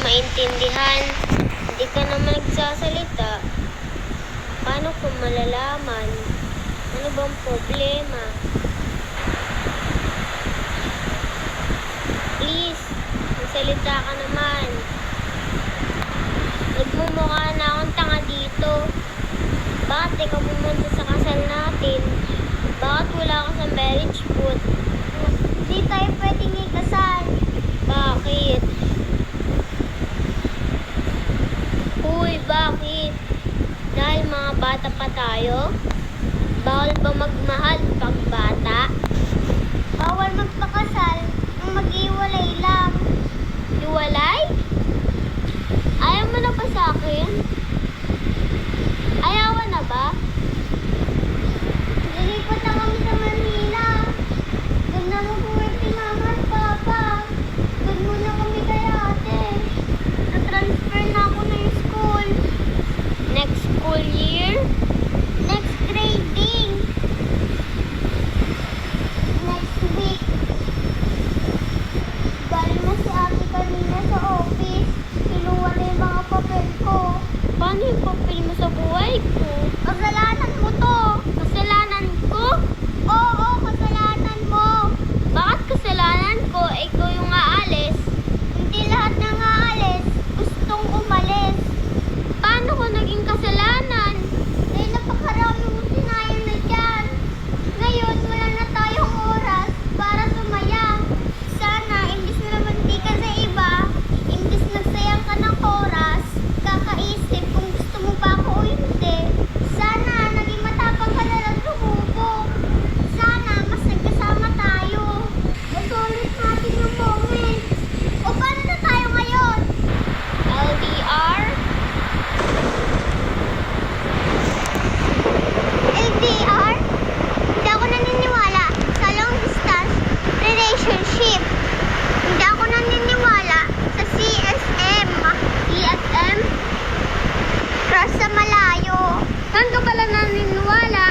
maintindihan? Hindi ka naman nagsasalita. Paano ko malalaman? Ano bang problema? Please, magsalita ka naman. Nagmumukha na akong tanga dito. Bakit di ka pumunta sa kasal natin? Bakit wala ka sa marriage booth? Hindi tayo pwedeng ikasal. Bakit? Uy, bakit? Dahil mga bata pa tayo? Bawal ba magmahal pag bata? Bawal magpakasal nang mag-iwalay lang. Iwalay? Ayaw mo na ba sa akin? Ayaw na ba? Lilipat na kami sa Manila. Doon na mag-uwi si Mama at Papa. Doon muna kami kay ate. Na-transfer na ako ng school. Next school year? Next grading. Next week. Galing na si ate kanina sa office. Kinuha na yung mga papel ko. Paano yung papel mo sa buhay ko? Kasalanan mo to. Kasalanan ko? Oo, kasalanan mo. Bakit kasalanan ko? Ikaw yung aalis. Hindi lahat ng aalis gustong umalis. Paano ko naging kasalanan? Dahil napakarami mo sinayang na dyan. Ngayon, wala na tayong oras para sumaya. Sana, imbis na namanti ka sa iba, imbis nagsayang ka ng oras, kakaisip kung gusto mo pa ako o hindi. Sana, naging matapang ka na lang sumubok. Sana, mas nagkasama tayo. Nasulit natin yung moment. O paano na tayo ngayon? LDR? LDR? Hindi ako naniniwala sa long distance relationship. Hindi ako naniniwala sa CSM. CSM? Crush sa malayo. Saan ka pala naniniwala?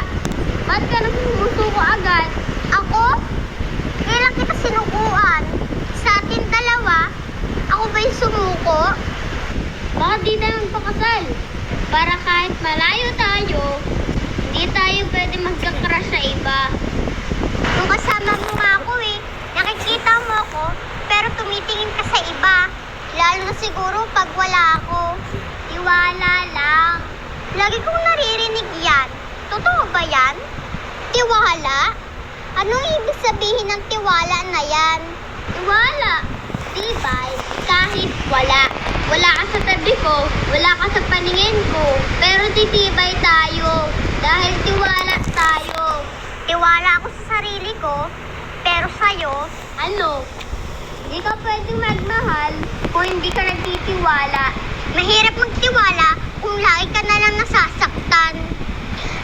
Ba't ka nagsusuko agad? Ako? Kailan kita sinukuan? Sa atin dalawa? Ako ba yung sumuko? Bakit di tayo magpakasal? Para kahit malayo tayo, hindi tayo pwede magka-crush sa iba. Kung kasama mo nga ako nakikita mo ako, pero tumitingin ka sa iba. Lalo na siguro pag wala ako. Tiwala lang. Lagi kong naririnig yan. Totoo ba yan? Tiwala? Anong ibig sabihin ng tiwala na yan? Tiwala? Tibay? Kahit wala. Wala ka sa tabi ko, wala ka sa paningin ko, pero titibay tayo. Dahil tiwala tayo. Tiwala ako sa sarili ko, pero sa'yo, ano? Hindi ka pwedeng magmahal kung hindi ka nagtitiwala. Mahirap magtiwala kung lagi ka na lang nasasaktan.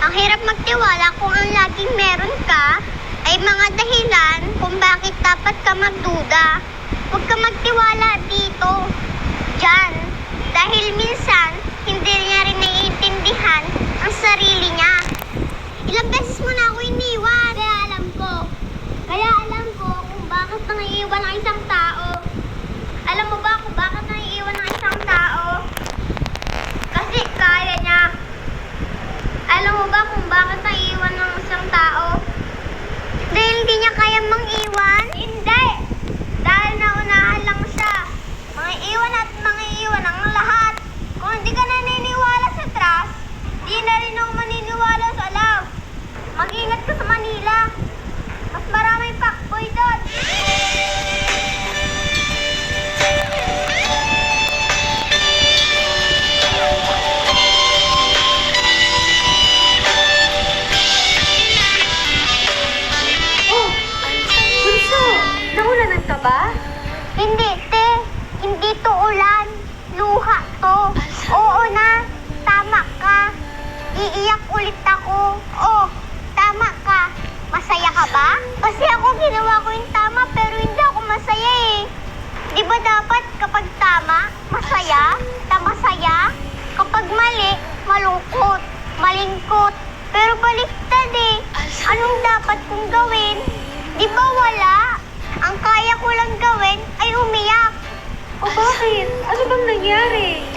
Ang hirap magtiwala kung ang laging meron ka ay mga dahilan kung bakit dapat ka magduda. Huwag ka magtiwala dito, dyan. Dahil minsan, hindi niya rin naiintindihan ang sarili niya. Ilang beses mo na ako iniwan. Kaya alam ko kung bakit naiiwan ang isang tao. Alam mo ba kung bakit naiiwan ang isang tao? Kasi kaya niya. Alam mo ba kung bakit naiiwan ang isang tao? Dahil hindi niya kaya mang-iwan? Hindi! Dahil naunahan lang siya. Mang-iwan at mang-iwan ang lahat. Kung hindi ka naniniwala sa trust, di na rin ako maniniwala sa love. Mag-ingat ka sa Manila. Mas maraming fuckboy doon. Oh, Bunso, naulanan ka ba? Hindi, te. Hindi to ulan. Luha to. Oo na. Tama ka. Iiyak ulit ako. Oh, tama ka. Masaya ka ba? Kasi ako ginawa ko yung tama pero hindi ako masaya eh. Di ba dapat kapag tama, masaya? Masaya? Kapag mali, malungkot, malingkot. Pero baliktad eh. Anong dapat kong gawin? Di ba wala? Ang kaya ko lang gawin ay umiyak. O bakit? Ano bang nangyari?